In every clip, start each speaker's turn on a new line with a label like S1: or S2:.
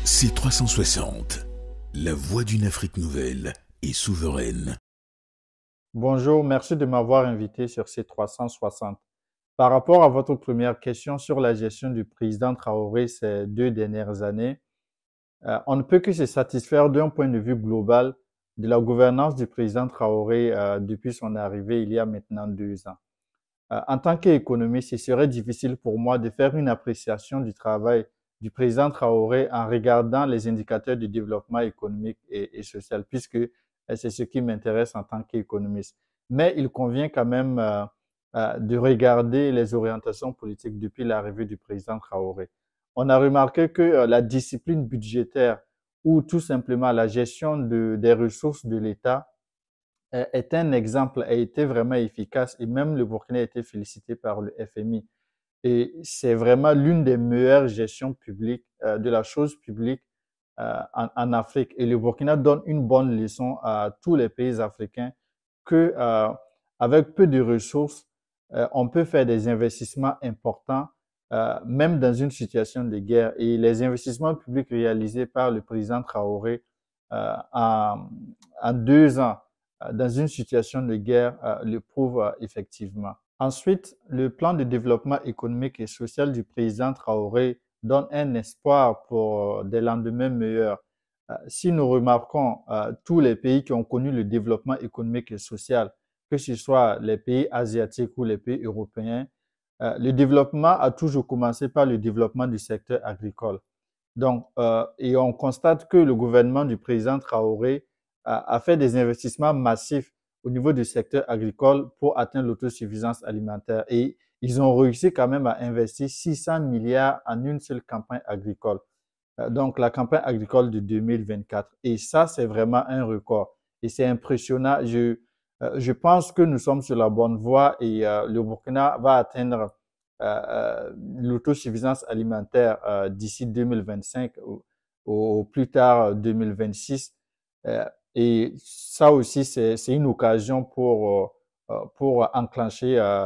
S1: C360, la voix d'une Afrique nouvelle et souveraine.
S2: Bonjour, merci de m'avoir invité sur C360. Par rapport à votre première question sur la gestion du président Traoré ces 2 dernières années, on ne peut que se satisfaire d'un point de vue global de la gouvernance du président Traoré depuis son arrivée il y a maintenant 2 ans. En tant qu'économiste, il serait difficile pour moi de faire une appréciation du travail du président Traoré en regardant les indicateurs du développement économique et social, puisque c'est ce qui m'intéresse en tant qu'économiste. Mais il convient quand même de regarder les orientations politiques depuis l'arrivée du président Traoré. On a remarqué que la discipline budgétaire ou tout simplement la gestion des ressources de l'État est un exemple, a été vraiment efficace et même le Burkina a été félicité par le FMI. Et c'est vraiment l'une des meilleures gestions publiques de la chose publique en Afrique. Et le Burkina donne une bonne leçon à tous les pays africains que avec peu de ressources, on peut faire des investissements importants, même dans une situation de guerre. Et les investissements publics réalisés par le président Traoré euh, en, en 2 ans dans une situation de guerre le prouvent effectivement. Ensuite, le plan de développement économique et social du président Traoré donne un espoir pour des lendemains meilleurs. Si nous remarquons tous les pays qui ont connu le développement économique et social, que ce soit les pays asiatiques ou les pays européens, le développement a toujours commencé par le développement du secteur agricole. Donc, et on constate que le gouvernement du président Traoré a fait des investissements massifs au niveau du secteur agricole pour atteindre l'autosuffisance alimentaire. Et ils ont réussi quand même à investir 600 milliards en une seule campagne agricole. Donc, la campagne agricole de 2024. Et ça, c'est vraiment un record. Et c'est impressionnant. Je pense que nous sommes sur la bonne voie et le Burkina va atteindre l'autosuffisance alimentaire d'ici 2025 au plus tard 2026. Et ça aussi, c'est une occasion pour enclencher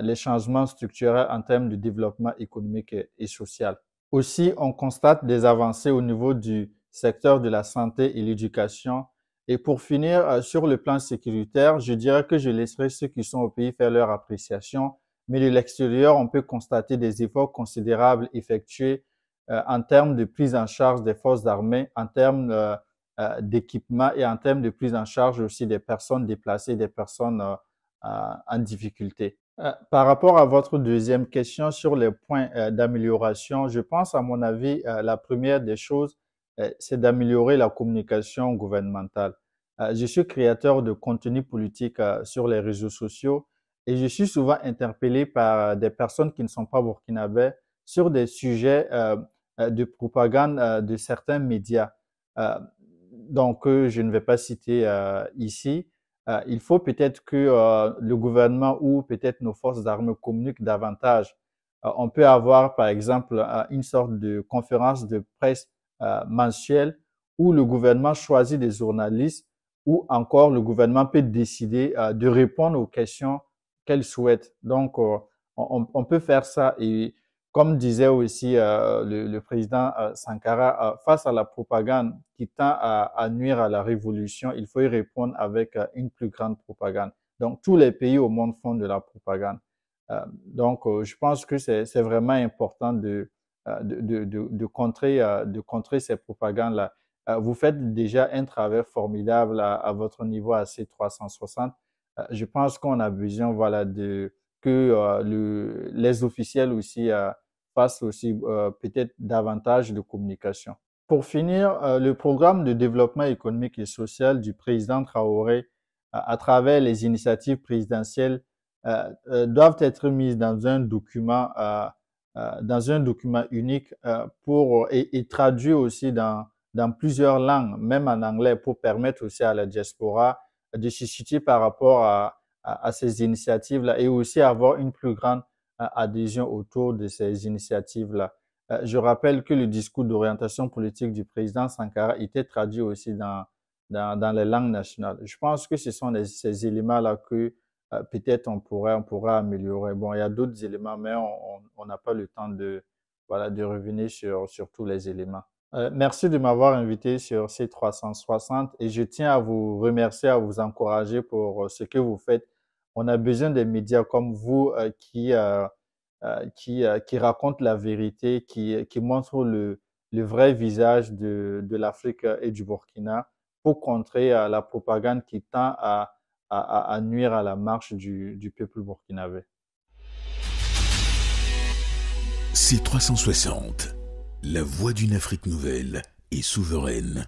S2: les changements structurels en termes de développement économique et social. Aussi, on constate des avancées au niveau du secteur de la santé et l'éducation. Et pour finir, sur le plan sécuritaire, je dirais que je laisserai ceux qui sont au pays faire leur appréciation. Mais de l'extérieur, on peut constater des efforts considérables effectués en termes de prise en charge des forces armées, en termes d'équipement et en termes de prise en charge aussi des personnes déplacées, des personnes en difficulté. Par rapport à votre deuxième question sur les points d'amélioration, je pense à mon avis, la première des choses, c'est d'améliorer la communication gouvernementale. Je suis créateur de contenu politique sur les réseaux sociaux et je suis souvent interpellé par des personnes qui ne sont pas burkinabés sur des sujets de propagande de certains médias. Euh, donc, je ne vais pas citer ici. Il faut peut-être que le gouvernement ou peut-être nos forces armées communiquent davantage. On peut avoir, par exemple, une sorte de conférence de presse mensuelle où le gouvernement choisit des journalistes ou encore le gouvernement peut décider de répondre aux questions qu'elle souhaite. Donc, on peut faire ça et comme disait aussi le président Sankara, face à la propagande qui tend à nuire à la révolution, il faut y répondre avec une plus grande propagande. Donc, tous les pays au monde font de la propagande. Donc, je pense que c'est vraiment important de contrer ces propagandes-là. Vous faites déjà un travail formidable à votre niveau à C360. Je pense qu'on a besoin, voilà, que les officiels aussi fassent aussi peut-être davantage de communication. Pour finir, le programme de développement économique et social du président Traoré, à travers les initiatives présidentielles, doivent être mises dans un document unique et traduit aussi dans plusieurs langues, même en anglais, pour permettre aussi à la diaspora de se situer par rapport à ces initiatives-là et aussi avoir une plus grande adhésion autour de ces initiatives-là. Je rappelle que le discours d'orientation politique du président Sankara était traduit aussi dans les langues nationales. Je pense que ce sont ces éléments-là que peut-être on pourra améliorer. Bon, il y a d'autres éléments, mais on n'a pas le temps voilà, de revenir sur tous les éléments. Merci de m'avoir invité sur C360 et je tiens à vous remercier, à vous encourager pour ce que vous faites. On a besoin des médias comme vous qui racontent la vérité, qui montrent le vrai visage de l'Afrique et du Burkina pour contrer la propagande qui tend à nuire à la marche du peuple burkinabé.
S1: C360, la voix d'une Afrique nouvelle et souveraine.